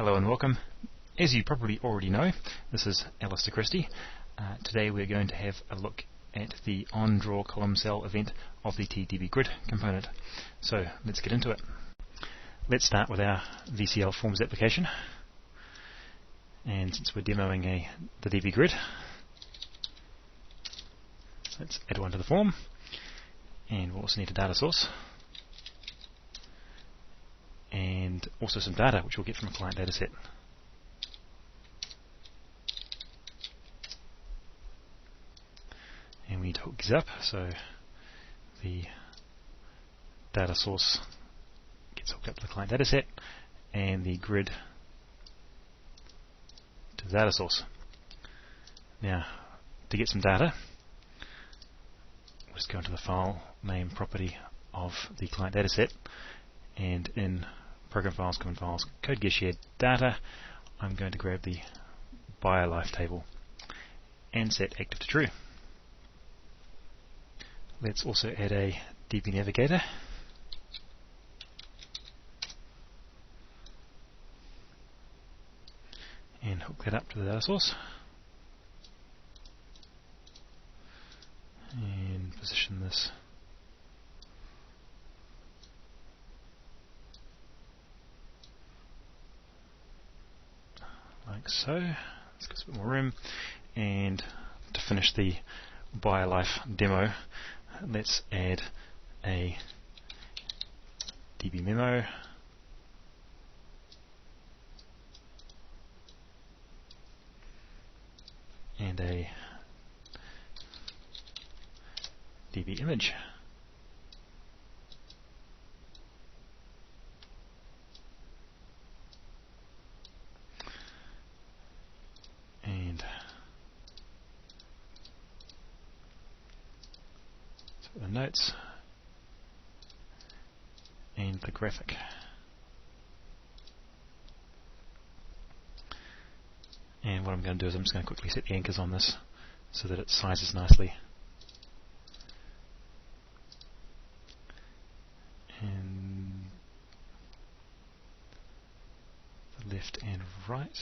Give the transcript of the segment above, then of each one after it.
Hello and welcome. As you probably already know, this is Alister Christie. Today we're going to have a look at the OnDrawColumnCell event of the TDBGrid component. So let's get into it. Let's start with our VCL forms application. And since we're demoing the DBGrid, let's add one to the form. And we'll also need a data source. And also some data which we'll get from a client dataset. And we need to hook these up, so the data source gets hooked up to the client dataset and the grid to the data source. Now, to get some data, we'll just go into the file name property of the client dataset, and in program files, common files, code gear shared data, I'm going to grab the BioLife table and set active to true. Let's also add a DB navigator and hook that up to the data source and position this like so. Let's get a bit more room, and to finish the BioLife demo, let's add a DB memo and a DB image. And so the notes and the graphic. And what I'm going to do is I'm just going to quickly set the anchors on this so that it sizes nicely. And the left and right,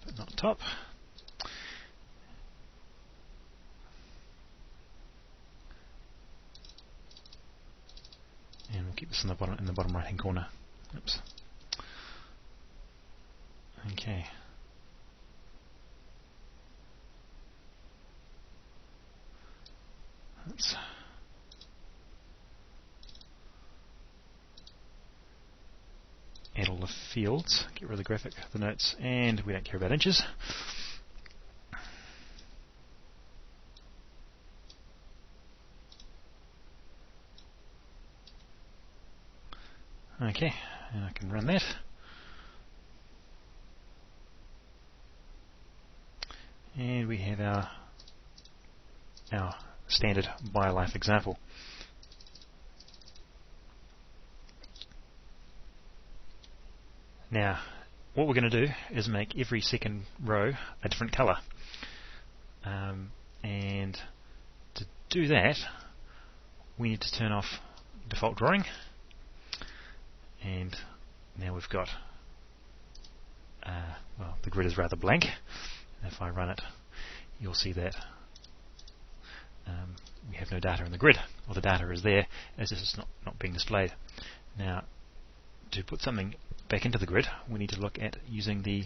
but not top. And we'll keep this in the bottom right hand corner. Oops. Okay. Let's add all the fields, get rid of the graphic, the notes, and we don't care about inches. Okay, and I can run that. And we have our standard BioLife example. Now, what we're going to do is make every second row a different colour. And to do that, we need to turn off default drawing. And now we've got, well, the grid is rather blank. If I run it, you'll see that we have no data in the grid, or the data is there, as this is not being displayed. Now, to put something back into the grid, we need to look at using the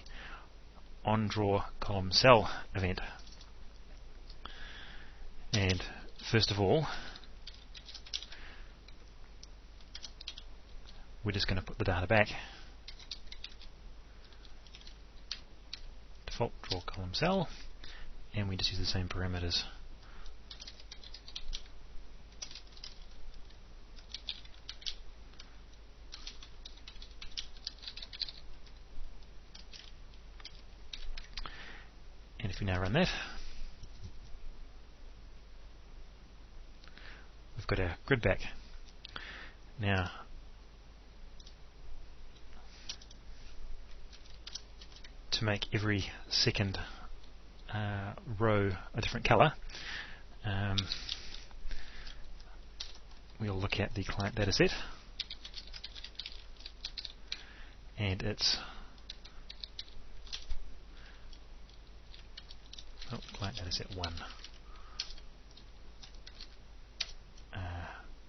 OnDrawColumnCell event. And first of all, we're just going to put the data back. Default draw column cell, and we just use the same parameters. And if we now run that, we've got our grid back. Now, to make every second row a different colour, we'll look at the client dataset and it's client dataset 1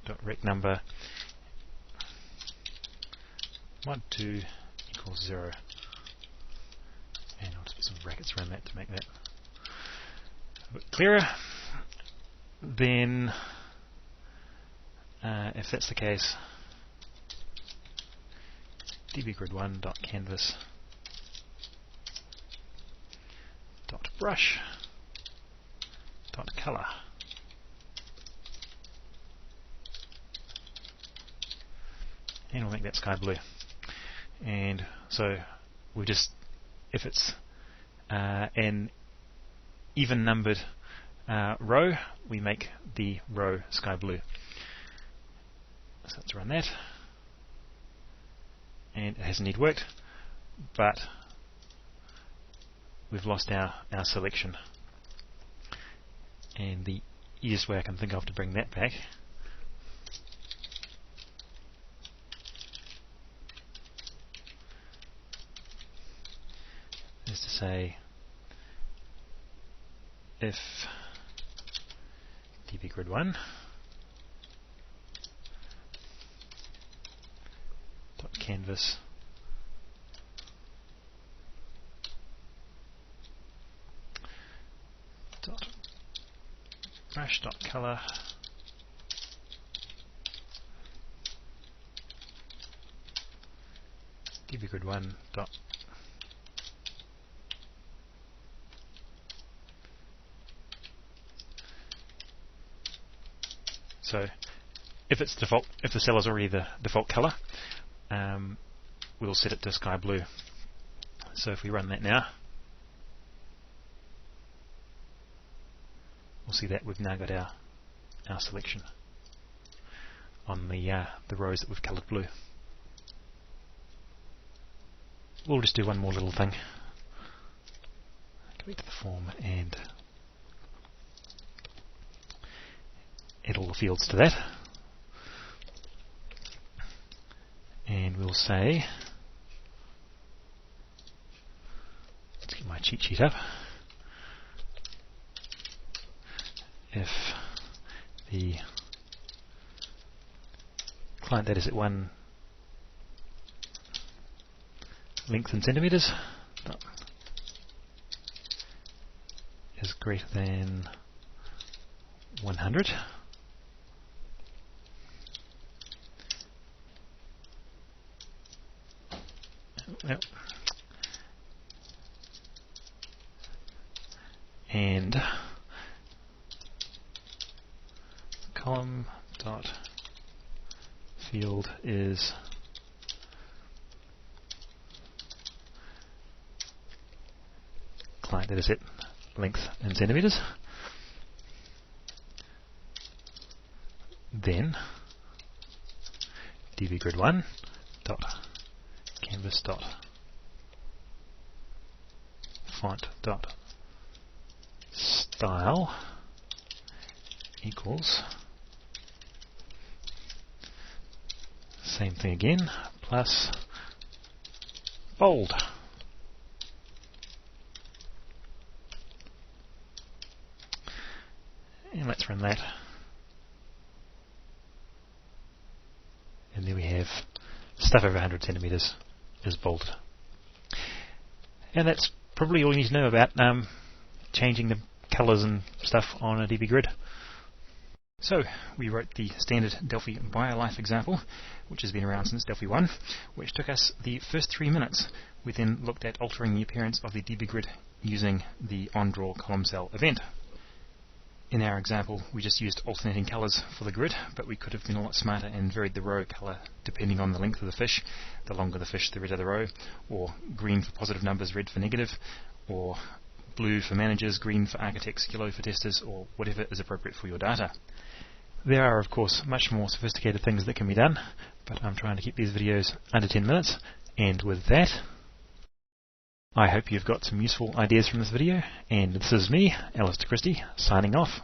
dot rec number 1 2 equals 0, and I'll just put some brackets around that to make that a bit clearer. Then if that's the case, DBGrid1 dot canvas dot brush dot color, and we'll make that sky blue. And so we just, if it's an even numbered row, we make the row sky blue. So let's run that, and it hasn't indeed worked, but we've lost our selection. And the easiest way I can think of to bring that back is to say, if DBGrid1 dot canvas dot brush dot color DBGrid1 dot so if it's default, if the cell is already the default color, we'll set it to sky blue. So if we run that now, we'll see that we've now got our selection on the rows that we've coloured blue. We'll just do one more little thing. Go back to the form and add all the fields to that. And we'll say, let's get my cheat sheet up. If the client dataset 1 length in centimeters is greater than 100, yep. And column dot field is client dataset length in centimeters, then DBGrid1 dot canvas dot font dot style equals same thing again, plus bold. And let's run that. And there we have stuff over 100 centimeters is bolded. And that's probably all you need to know about changing the colors and stuff on a DBGrid. So we wrote the standard Delphi BioLife example, which has been around since Delphi 1, which took us the first 3 minutes. We then looked at altering the appearance of the DBGrid using the OnDrawColumnCell event. In our example, we just used alternating colours for the grid, but we could have been a lot smarter and varied the row colour depending on the length of the fish. The longer the fish, the redder the row, or green for positive numbers, red for negative, or blue for managers, green for architects, yellow for testers, or whatever is appropriate for your data. There are, of course, much more sophisticated things that can be done, but I'm trying to keep these videos under 10 minutes, and with that, I hope you've got some useful ideas from this video, and this is me, Alister Christie, signing off.